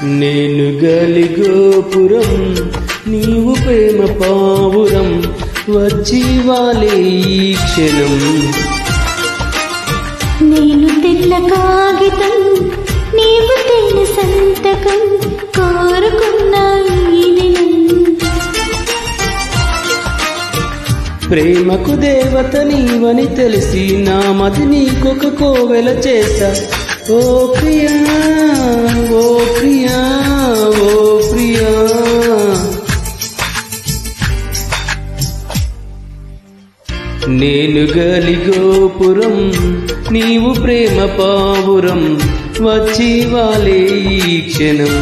నేను గాలి గోపురం నీవు ప్రేమ పావురం వచ్చి వాలే ఈ క్షణం. నేను తెల్ల కాగితం నీవు తేనె సంతకం కోరుకున్న ఈ దినం. ప్రేమకు దేవత నీవని తెలిసి నా మది నీకొక కోవెల చేశా. ఓ ప్రియా ఓ ప్రియా ఓ ప్రియా. నేను గాలి గోపురం నీవు ప్రేమ పావురం వచ్చి వాలే ఈ క్షణం.